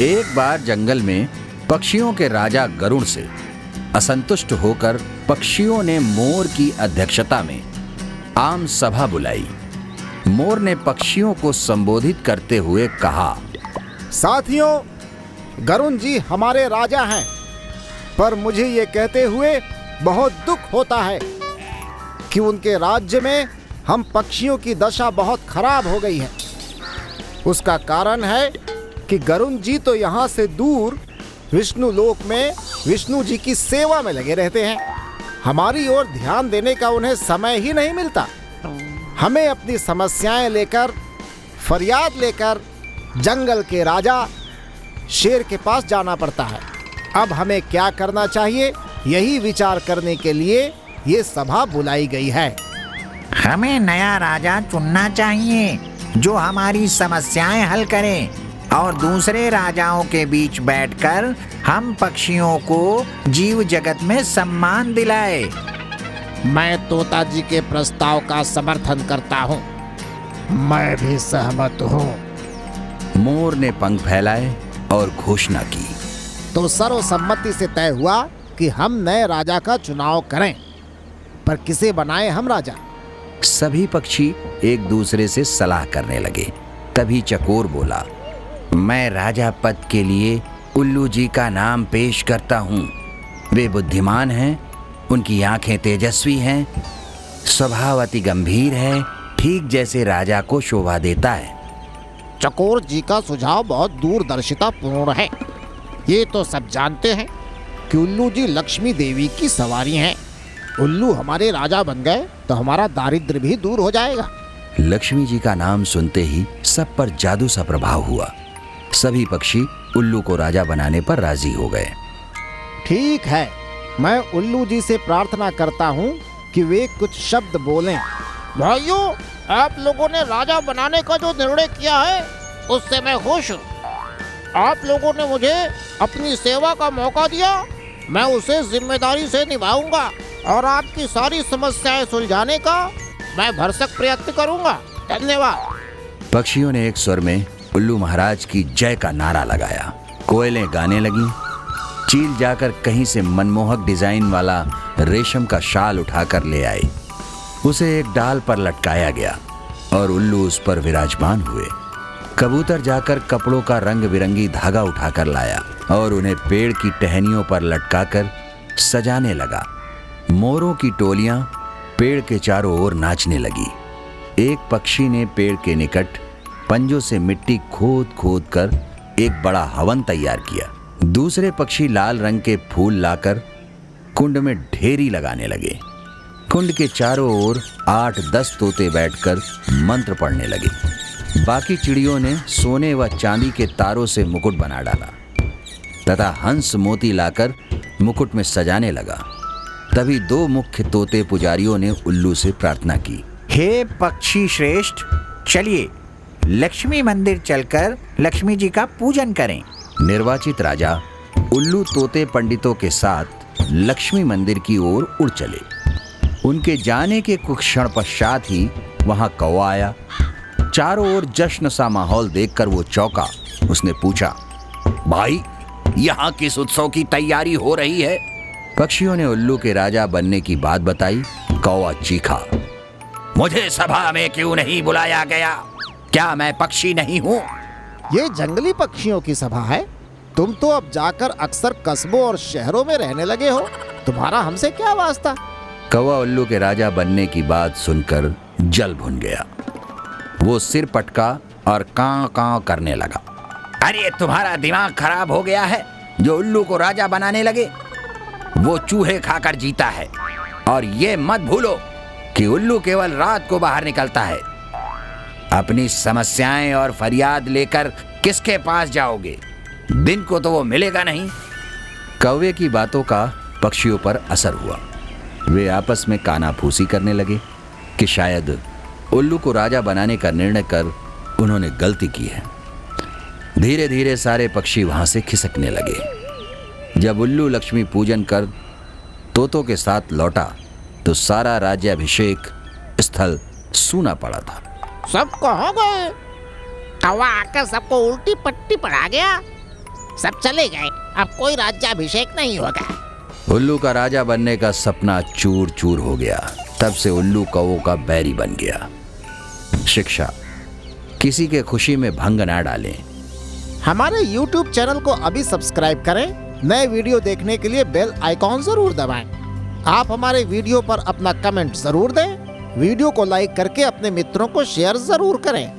एक बार जंगल में पक्षियों के राजा गरुड़ से असंतुष्ट होकर पक्षियों ने मोर की अध्यक्षता में आम सभा बुलाई। मोर ने पक्षियों को संबोधित करते हुए कहा, साथियों, गरुड़ जी हमारे राजा हैं, पर मुझे ये कहते हुए बहुत दुख होता है कि उनके राज्य में हम पक्षियों की दशा बहुत खराब हो गई है। उसका कारण है कि गरुड़ जी तो यहाँ से दूर विष्णु लोक में विष्णु जी की सेवा में लगे रहते हैं। हमारी ओर ध्यान देने का उन्हें समय ही नहीं मिलता। हमें अपनी समस्याएं लेकर, फरियाद लेकर जंगल के राजा शेर के पास जाना पड़ता है। अब हमें क्या करना चाहिए, यही विचार करने के लिए ये सभा बुलाई गई है। हमें नया राजा चुनना चाहिए जो हमारी समस्याएं हल करे और दूसरे राजाओं के बीच बैठकर हम पक्षियों को जीव जगत में सम्मान दिलाए। मैं तोता जी के प्रस्ताव का समर्थन करता हूँ। मैं भी सहमत हूँ। मोर ने पंख फैलाए और घोषणा की। तो सर्वसम्मति से तय हुआ कि हम नए राजा का चुनाव करें, पर किसे बनाए हम राजा? सभी पक्षी एक दूसरे से सलाह करने लगे। तभी चकोर बोला, मैं राजा पद के लिए उल्लू जी का नाम पेश करता हूँ। वे बुद्धिमान हैं, उनकी आंखें तेजस्वी हैं, स्वभाव अति गंभीर है, ठीक जैसे राजा को शोभा देता है। चकोर जी का सुझाव बहुत दूरदर्शिता पूर्ण है। ये तो सब जानते हैं कि उल्लू जी लक्ष्मी देवी की सवारी हैं। उल्लू हमारे राजा बन गए तो हमारा दारिद्र्य भी दूर हो जाएगा। लक्ष्मी जी का नाम सुनते ही सब पर जादू सा प्रभाव हुआ। सभी पक्षी उल्लू को राजा बनाने पर राजी हो गए। ठीक है, मैं उल्लू जी से प्रार्थना करता हूँ कि वे कुछ शब्द बोलें। भाइयों, आप लोगों ने राजा बनाने का जो निर्णय किया है उससे मैं खुश हूँ। आप लोगों ने मुझे अपनी सेवा का मौका दिया, मैं उसे जिम्मेदारी से निभाऊंगा और आपकी सारी समस्याएं सुलझाने का मैं भरसक प्रयत्न करूंगा। धन्यवाद। पक्षियों ने एक स्वर में उल्लू महाराज की जय का नारा लगाया। कोयलें गाने लगीं। चील जाकर कहीं से मनमोहक डिजाइन वाला रेशम का शाल उठाकर ले आए। उसे एक डाल पर लटकाया गया और उल्लू उस पर विराजमान हुए। कबूतर जाकर कपड़ों का रंग बिरंगी धागा उठाकर लाया और उन्हें पेड़ की टहनियों पर लटकाकर सजाने लगा। मोरों की टोलियां पेड़ के चारों ओर नाचने लगी। एक पक्षी ने पेड़ के निकट पंजों से मिट्टी खोद खोद कर एक बड़ा हवन तैयार किया। दूसरे पक्षी लाल रंग के फूल लाकर कुंड में ढेरी लगाने लगे। कुंड के चारों ओर 8-10 तोते बैठकर मंत्र पढ़ने लगे। बाकी चिड़ियों ने सोने व चांदी के तारों से मुकुट बना डाला तथा हंस मोती लाकर मुकुट में सजाने लगा। तभी 2 मुख्य तोते पुजारियों ने उल्लू से प्रार्थना की, हे पक्षी श्रेष्ठ, चलिए लक्ष्मी मंदिर चलकर लक्ष्मी जी का पूजन करें। निर्वाचित राजा उल्लू तोते पंडितों के साथ लक्ष्मी मंदिर की ओर उड़ चले। उनके जाने के कुछ क्षण पश्चात ही वहां कौवा आया। चारों ओर जश्न सा माहौल देखकर वो चौंका। उसने पूछा, भाई, यहाँ किस उत्सव की तैयारी हो रही है? पक्षियों ने उल्लू के राजा बनने की बात बताई। कौवा चीखा, मुझे सभा में क्यों नहीं बुलाया गया? क्या मैं पक्षी नहीं हूँ? ये जंगली पक्षियों की सभा है। तुम तो अब जाकर अक्सर कस्बों और शहरों में रहने लगे हो, तुम्हारा हमसे क्या वास्ता? कौवा उल्लू के राजा बनने की बात सुनकर जल भुन गया। वो सिर पटका और कां कां करने लगा। अरे, तुम्हारा दिमाग खराब हो गया है जो उल्लू को राजा बनाने लगे? वो चूहे खाकर जीता है और ये मत भूलो कि उल्लू केवल रात को बाहर निकलता है। अपनी समस्याएं और फरियाद लेकर किसके पास जाओगे? दिन को तो वो मिलेगा नहीं। कौवे की बातों का पक्षियों पर असर हुआ। वे आपस में कानाफूसी करने लगे कि शायद उल्लू को राजा बनाने का निर्णय कर उन्होंने गलती की है। धीरे धीरे सारे पक्षी वहां से खिसकने लगे। जब उल्लू लक्ष्मी पूजन कर तोतों के साथ लौटा तो सारा राज्याभिषेक स्थल सूना पड़ा था। सब कहाँ गए? कौवा आकर सबको उल्टी पट्टी पढ़ा गया। सब चले गए, अब कोई राज्याभिषेक नहीं होगा। उल्लू का राजा बनने का सपना चूर चूर हो गया। तब से उल्लू कौओं का बैरी बन गया। शिक्षा: किसी के खुशी में भंग ना डालें। हमारे YouTube चैनल को अभी सब्सक्राइब करें। नए वीडियो देखने के लिए बेल आइकॉन जरूर दबाएं। आप हमारे वीडियो पर अपना कमेंट जरूर दें। वीडियो को लाइक करके अपने मित्रों को शेयर जरूर करें।